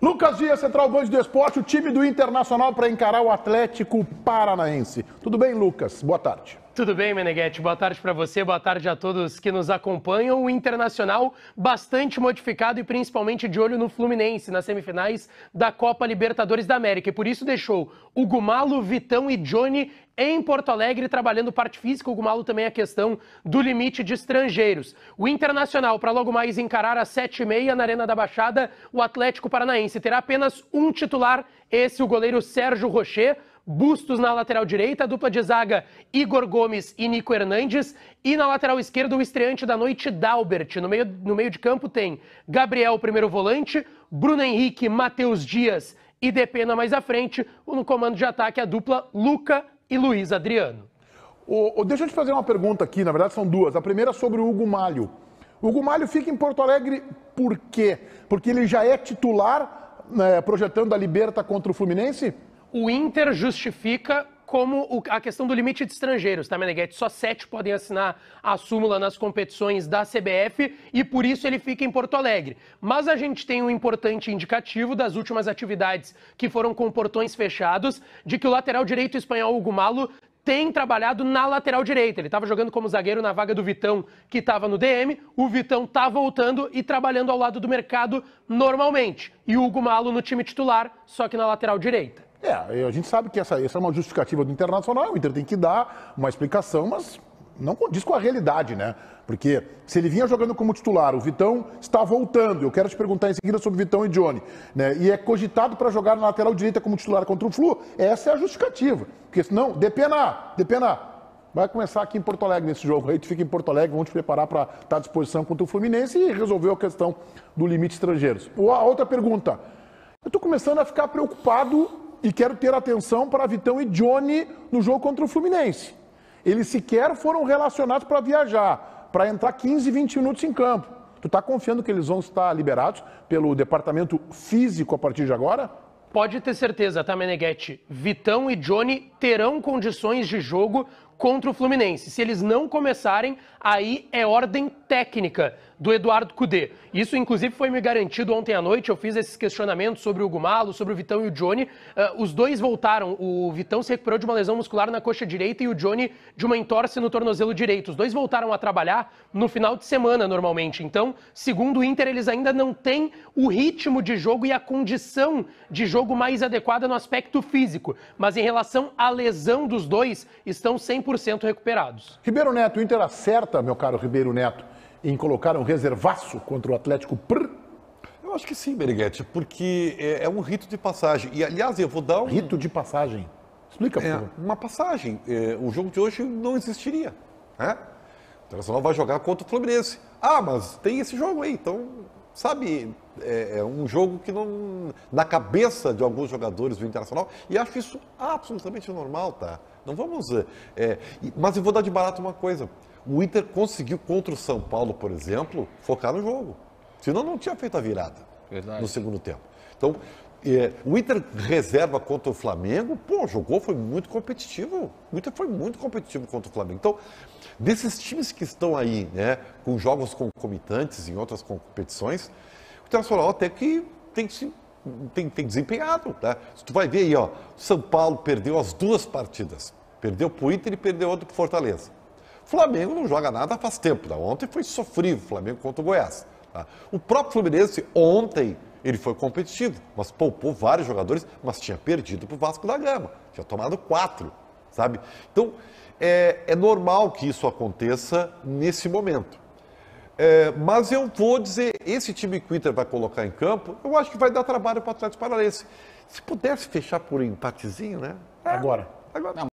Lucas Dias, Central Band do Esporte, o time do Internacional para encarar o Atlético Paranaense. Tudo bem, Lucas? Boa tarde. Tudo bem, Meneghetti? Boa tarde para você, boa tarde a todos que nos acompanham. O Internacional bastante modificado e principalmente de olho no Fluminense, nas semifinais da Copa Libertadores da América. E por isso deixou Hugo Malo, Vitão e Johnny em Porto Alegre trabalhando parte física. O Hugo Malo também a questão do limite de estrangeiros. O Internacional, para logo mais encarar às 7h30 na Arena da Baixada, o Atlético Paranaense terá apenas um titular, esse o goleiro Sérgio Rocher. Bustos na lateral direita, a dupla de zaga Igor Gomes e Nico Hernandes. E na lateral esquerda, o estreante da noite, Dalbert. No meio de campo tem Gabriel, primeiro volante, Bruno Henrique, Matheus Dias e Depena mais à frente. No comando de ataque, a dupla Luca e Luiz Adriano. Deixa eu te fazer uma pergunta aqui, na verdade são duas. A primeira é sobre o Hugo Malho. O Hugo Malho fica em Porto Alegre por quê? Porque ele já é titular, projetando a Liberta contra o Fluminense? O Inter justifica como a questão do limite de estrangeiros, tá, Meneghetti? Só 7 podem assinar a súmula nas competições da CBF e por isso ele fica em Porto Alegre. Mas a gente tem um importante indicativo das últimas atividades que foram com portões fechados, de que o lateral direito espanhol Hugo Malo tem trabalhado na lateral direita. Ele estava jogando como zagueiro na vaga do Vitão, que estava no DM. O Vitão está voltando e trabalhando ao lado do mercado normalmente. E o Hugo Malo no time titular, só que na lateral direita. A gente sabe que essa é uma justificativa do Internacional, o Inter tem que dar uma explicação, mas não condiz com a realidade, né? Porque se ele vinha jogando como titular, o Vitão está voltando, eu quero te perguntar em seguida sobre Vitão e Johnny, né? E é cogitado para jogar na lateral direita como titular contra o Flu, essa é a justificativa. Porque senão, Depena, vai começar aqui em Porto Alegre nesse jogo, aí tu fica em Porto Alegre, vamos te preparar para estar à disposição contra o Fluminense e resolver a questão do limite estrangeiros. A outra pergunta, eu estou começando a ficar preocupado e quero ter atenção para Vitão e Johnny no jogo contra o Fluminense. Eles sequer foram relacionados para viajar, para entrar 15, 20 minutos em campo. Tu está confiando que eles vão estar liberados pelo departamento físico a partir de agora? Pode ter certeza, tá, Meneghetti? Vitão e Johnny terão condições de jogo contra o Fluminense. Se eles não começarem, aí é ordem técnica do Eduardo Cudê. Isso, inclusive, foi me garantido ontem à noite. Eu fiz esses questionamentos sobre o Hugo Malo, sobre o Vitão e o Johnny. Os dois voltaram. O Vitão se recuperou de uma lesão muscular na coxa direita e o Johnny de uma entorse no tornozelo direito. Os dois voltaram a trabalhar no final de semana, normalmente. Então, segundo o Inter, eles ainda não têm o ritmo de jogo e a condição de jogo mais adequada no aspecto físico. Mas em relação à lesão dos dois, estão 100% recuperados. Ribeiro Neto, o Inter acerta, meu caro Ribeiro Neto, em colocar um reservaço contra o Atlético? Eu acho que sim, Meneghetti, porque é um rito de passagem. E, aliás, eu vou dar um... Rito de passagem? Explica, por favor. Uma passagem. O jogo de hoje não existiria, né? O Internacional vai jogar contra o Fluminense. Ah, mas tem esse jogo aí, então... Sabe, é um jogo que não... Na cabeça de alguns jogadores do Internacional, e acho isso absolutamente normal, tá? Não vamos... mas eu vou dar de barato uma coisa. O Inter conseguiu contra o São Paulo, por exemplo, focar no jogo. Senão não tinha feito a virada. Verdade. No segundo tempo. Então, o Inter reserva contra o Flamengo, jogou, foi muito competitivo. O Inter foi muito competitivo contra o Flamengo. Então, desses times que estão aí, né, com jogos concomitantes em outras competições, o Internacional até que tem desempenhado. Tá? Se tu vai ver aí, ó, São Paulo perdeu as 2 partidas. Perdeu para o Inter e perdeu outro para o Fortaleza. O Flamengo não joga nada faz tempo. Tá? Ontem foi sofrível o Flamengo contra o Goiás. Tá? O próprio Fluminense, ontem, ele foi competitivo, mas poupou vários jogadores, mas tinha perdido para o Vasco da Gama. Tinha tomado 4, sabe? Então, é normal que isso aconteça nesse momento. Mas eu vou dizer, esse time que o Inter vai colocar em campo, eu acho que vai dar trabalho para o Atlético Paranaense. Se pudesse fechar por empatezinho, né? Agora.